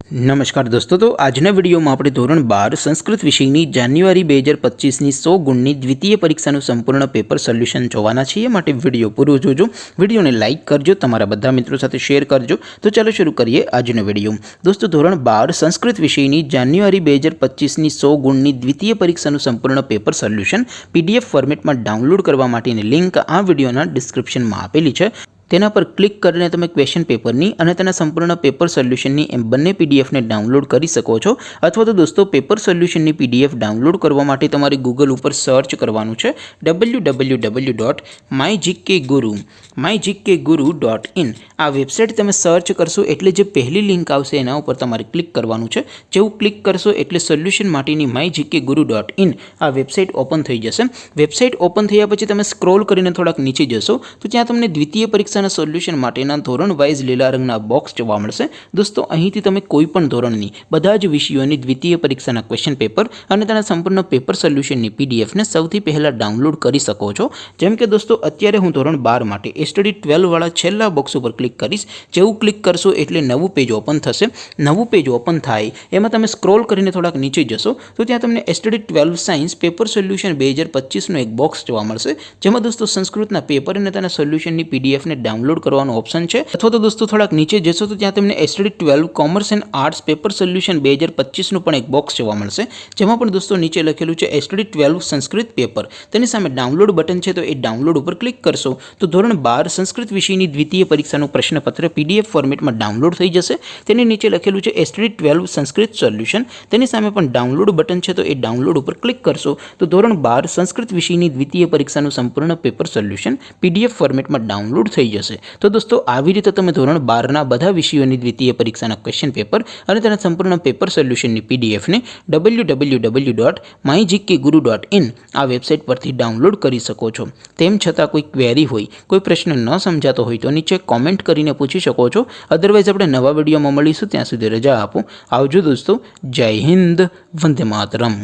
नमस्कार दोस्तों, तो આજના વિડીયોમાં આપણે ધોરણ 12 સંસ્કૃત વિષયની જાન્યુઆરી 2025ની 100 ગુણની દ્વિતીય પરીક્ષાનું સંપૂર્ણ પેપર સોલ્યુશન જોવાના છીએ। માટે વિડીયો પૂરો જોજો, વિડીયોને લાઇક કરજો, તમારા બધા મિત્રો સાથે શેર કરજો। તો ચાલો શરૂ કરીએ આજનો વિડીયો। દોસ્તો, ધોરણ 12 સંસ્કૃત વિષયની જાન્યુઆરી 2025ની 100 ગુણની દ્વિતીય પરીક્ષાનું સંપૂર્ણ પેપર સોલ્યુશન પીડીએફ ફોર્મેટમાં ડાઉનલોડ કરવા માટેની લિંક આ વિડીયોના ડિસ્ક્રિપ્શનમાં આપેલી છે। તેના પર ક્લિક કરીને તમે ક્વેશ્ચન પેપરની અને તેના સંપૂર્ણ પેપર સોલ્યુશનની એમ બંને પીડીએફને ડાઉનલોડ કરી શકો છો। અથવા તો દોસ્તો, પેપર સોલ્યુશનની પીડીએફ ડાઉનલોડ કરવા માટે તમારે ગૂગલ ઉપર સર્ચ કરવાનું છે www.mygkguru.in। આ વેબસાઇટ તમે સર્ચ કરશો એટલે જે પહેલી લિંક આવશે એના ઉપર તમારે ક્લિક કરવાનું છે। જેવું ક્લિક કરશો એટલે સોલ્યુશન માટેની mygkguru.in આ વેબસાઇટ ઓપન થઈ જશે। વેબસાઇટ ઓપન થયા પછી તમે સ્ક્રોલ કરીને થોડાક નીચે જશો તો ત્યાં તમને દ્વિતીય પરીક્ષા સોલ્યુશન માટેના ધોરણ વાઇઝ લીલા રંગના બોક્સ જોવા મળશે। દોસ્તો, અહીંથી તમે કોઈ પણ ધોરણની બધા જ વિષયોની દ્વિતીય પરીક્ષાના ક્વેશ્ચન પેપર અને તેના સંપૂર્ણ પેપર સોલ્યુશનની પીડીએફને સૌથી પહેલા ડાઉનલોડ કરી શકો છો। જેમ કે દોસ્તો, અત્યારે હું ધોરણ 12 માટે સ્ટડી 12 વાળા છેલ્લા બોક્સ ઉપર ક્લિક કરીશ। જેવું ક્લિક કરશો એટલે નવું પેજ ઓપન થશે। નવું પેજ ઓપન થાય એમાં તમે સ્ક્રોલ કરીને થોડાક નીચે જશો તો ત્યાં તમને સ્ટડી 12 સાયન્સ પેપર સોલ્યુશન 2025નો એક બોક્સ જોવા મળશે। જેમાં દોસ્તો સંસ્કૃતના પેપર અને તેના સોલ્યુશનની પીડીએફને ડાઉનલોડ કરવાનો ઓપ્શન છે। અથવા તો દોસ્તો થોડાક નીચે જશો તો ત્યાં તમને study 12 commerce and arts paper solution 2025નું પણ એક બોક્સ જોવા મળશે। જેમાં પણ દોસ્તો નીચે લખેલું છે સ્ટડી 12 સંસ્કૃત પેપર। તેની સામે ડાઉનલોડ બટન છે, તો એ ડાઉનલોડ ઉપર ક્લિક કરશો તો ધોરણ 12 સંસ્કૃત વિષયની દ્વિતીય પરીક્ષાનું પ્રશ્નપત્ર પીડીએફ ફોર્મેટમાં ડાઉનલોડ થઈ જશે। તેની નીચે લખેલું છે સ્ટડી 12 સંસ્કૃત સોલ્યુશન। તેની સામે પણ ડાઉનલોડ બટન છે, તો એ ડાઉનલોડ ઉપર ક્લિક કરશો તો ધોરણ 12 સંસ્કૃત વિષયની દ્વિતીય પરીક્ષાનું સંપૂર્ણ પેપર સોલ્યુશન પીડીએફ ફોર્મેટમાં ડાઉનલોડ થઈ જશે। તો દોસ્તો, આવી રીતે તમે ધોરણ 12ના બધા વિષયોની દ્વિતીય પરીક્ષાના ક્વેશ્ચન પેપર અને તેના સંપૂર્ણ પેપર સોલ્યુશનની પીડીએફને www.mygkguru.in આ વેબસાઇટ પરથી ડાઉનલોડ કરી શકો છો। તેમ છતાં કોઈ ક્વેરી હોય, કોઈ પ્રશ્ન ન સમજાતો હોય તો નીચે કોમેન્ટ કરીને પૂછી શકો છો। અધરવાઇઝ આપણે નવા વિડીયોમાં મળીશું, ત્યાં સુધી રજા આપો। આવજો દોસ્તો, જય હિન્દ, વંદે માતરમ।